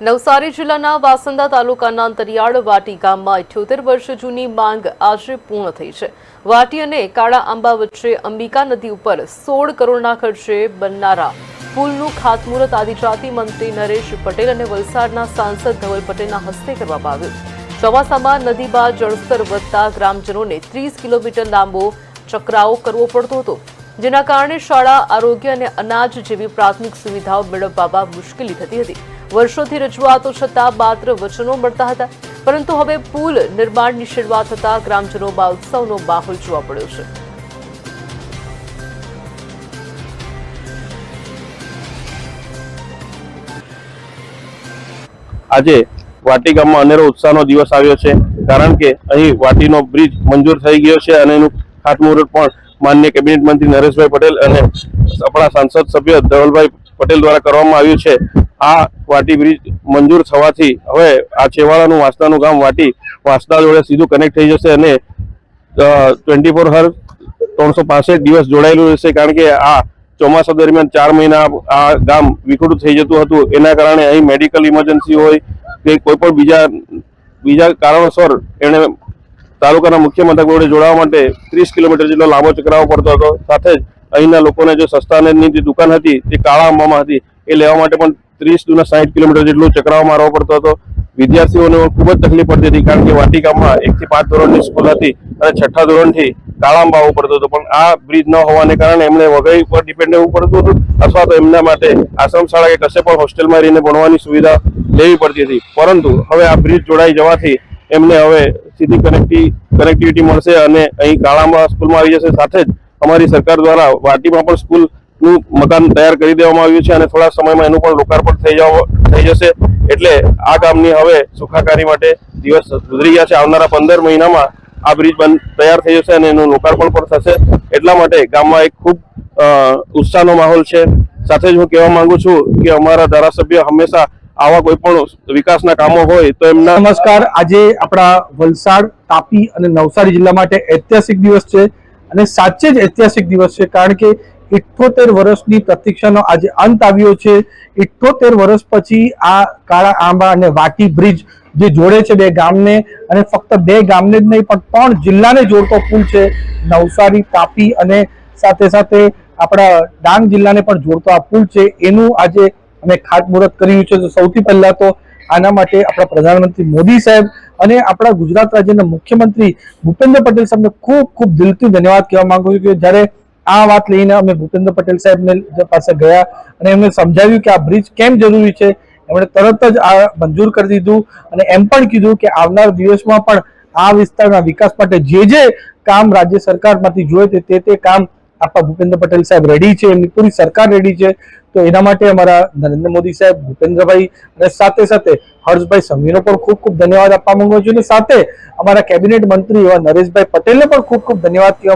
નવસારી જિલ્લાના વાસંદા તાલુકાના અંતરિયાળ વાટી ગામમાં 78 વર્ષ જૂની માંગ આજે પૂર્ણ થઈ છે। વાટી અને કાળા આંબા વચ્ચે અંબિકા નદી ઉપર 16 કરોડના ખર્ચે બનનારા પુલનું ખાતમુહૂર્ત આદિજાતિ મંત્રી નરેશ પટેલ અને વલસાડના સાંસદ ધવલ પટેલના હસ્તે કરવામાં આવ્યું। ચોમાસામાં નદી બાદ જળસ્તર વધતા ગ્રામજનોને 30 કિલોમીટર લાંબો ચકરાવો કરવો પડતો હતો, જેના કારણે શાળા, આરોગ્ય અને અનાજ જેવી પ્રાથમિક સુવિધાઓ મેળવવામાં મુશ્કેલી થતી હતી। વર્ષોથી રજૂઆતો છતાં માત્ર વચનો મળતા હતા, પરંતુ હવે પુલ નિર્માણની શરૂઆત થતા ગ્રામજનોમાં ઉત્સવનો માહોલ જોવા મળ્યો છે। આજે વાટી ગામમાં અનેરો ઉત્સાહનો દિવસ આવ્યો છે, કારણ કે અહીં વાટીનો બ્રિજ મંજૂર થઈ ગયો છે અને એનું ખાતમુહૂર્ત પણ માનનીય કેબિનેટ મંત્રી નરેશભાઈ પટેલ અને આપણા સાંસદ સભ્ય ધવલભાઈ પટેલ દ્વારા કરવામાં આવ્યું છે। આ વાટી બ્રિજ મંજૂર થવાથી હવે આ છેવાડાનું વાંસદાનું ગામ વાટી વાંસદા જોડે સીધું કનેક્ટ થઈ જશે અને 24/7 365 દિવસ જોડાયેલું રહેશે, કારણ કે આ ચોમાસા દરમિયાન 4 મહિના આ ગામ વિખૂટું થઈ જતું હતું। એના કારણે અહીં મેડિકલ ઇમરજન્સી હોય કે કોઈ પણ બીજા કારણોસર એને તાલુકાના મુખ્ય મથક વડે જોડાવા માટે 30 કિલોમીટર જેટલો લાંબો ચકરાવો પડતો હતો। સાથે જ અહીંના લોકોને જો સસ્તા અનાજની જે દુકાન હતી તે કાળા આંબામાં હતી, એ લેવા માટે પણ 30 દૂના 60 કિલોમીટર જેટલો ચકરાવો મારવો પડતો હતો। વિદ્યાર્થીઓને ખૂબ જ તકલીફ પડતી હતી, કારણ કે વાટી ગામમાં 1 થી 5 ધોરણની સ્કૂલ હતી અને 6ઠ્ઠા ધોરણથી કાળા આંબા આવવું પડતું હતું, પણ આ બ્રિજ ન હોવાને કારણે એમને વઘઈ ઉપર ડિપેન્ડ રહેવું પડતું હતું, અથવા તો એમના માટે આશ્રમ શાળા કે કશે પણ હોસ્ટેલમાં રહીને ભણવાની સુવિધા લેવી પડતી હતી। પરંતુ હવે આ બ્રિજ જોડાઈ જવાથી એમને હવે સીધી કનેક્ટિવિટી મળશે અને અહીં કાળામાં સ્કૂલમાં આવી જશે। સાથે જ અમારી સરકાર દ્વારા વાટીમાં પણ સ્કૂલનું મકાન તૈયાર કરી દેવામાં આવ્યું છે અને થોડા સમયમાં એનું પણ લોકાર્પણ થઈ જશે। એટલે આ ગામની હવે સુખાકારી માટે દિવસ ગુજરી ગયા છે। આવનારા 15 મહિનામાં આ બ્રિજ તૈયાર થઈ જશે અને એનું લોકાર્પણ પણ થશે। એટલા માટે ગામમાં એક ખૂબ ઉત્સાહનો માહોલ છે। સાથે જ હું કહેવા માંગુ છું કે અમારા ધારાસભ્ય હંમેશા આવા કોઈ પણ વિકાસના કામો હોય તો એમના નમસ્કાર। આજે આપણા વલસાડ, તાપી અને નવસારી જિલ્લા માટે ઐતિહાસિક દિવસ છે અને સાચે જ ઐતિહાસિક દિવસ છે, કારણ કે 78 વર્ષની પ્રતીક્ષાનો આજે અંત આવ્યો છે। 78 વર્ષ પછી આ કાળા આંબા અને વાટી બ્રિજ જે જોડે છે બે ગામને, અને ફક્ત બે ગામને જ નહીં પણ 3 જિલ્લાને જોડતો પુલ છે, નવસારી, તાપી અને સાથે સાથે આપણા ડાંગ જિલ્લાને પણ જોડતો આ પુલ છે, એનું આજે અમે ખાતમુહૂર્ત કર્યું છે। તો સૌથી પહેલા તો આના માટે આપણા પ્રધાનમંત્રી મોદી સાહેબ અને આપણા ગુજરાત રાજ્યના મુખ્યમંત્રી ભૂપેન્દ્ર પટેલ સાહેબને ખૂબ ખૂબ દિલથી ધન્યવાદ કહેવા માંગુ છું કે જ્યારે આ વાત લઈને અમે ભૂપેન્દ્ર પટેલ સાહેબને પાસે ગયા અને એમને સમજાવ્યું કે આ બ્રિજ કેમ જરૂરી છે, એમણે તરત જ આ મંજૂર કરી દીધું અને એમ પણ કીધું કે આવનાર દિવસમાં પણ આ વિસ્તારના વિકાસ માટે જે કામ રાજ્ય સરકારમાંથી જોઈએ તે કામ આપણા ભૂપેન્દ્ર પટેલ સાહેબ રેડી છે, એમની પૂરી સરકાર રેડી છે। તો એના માટે અમારા નરેન્દ્ર મોદી સાહેબ, ભૂપેન્દ્રભાઈ અને સાથે સાથે હર્ષભાઈ સંઘવીનો પણ ખૂબ ખૂબ ધન્યવાદ આપવા માંગુ છું, અને સાથે અમારા કેબિનેટ મંત્રી એવા નરેશભાઈ પટેલને પણ ખૂબ ખૂબ ધન્યવાદ કહેવા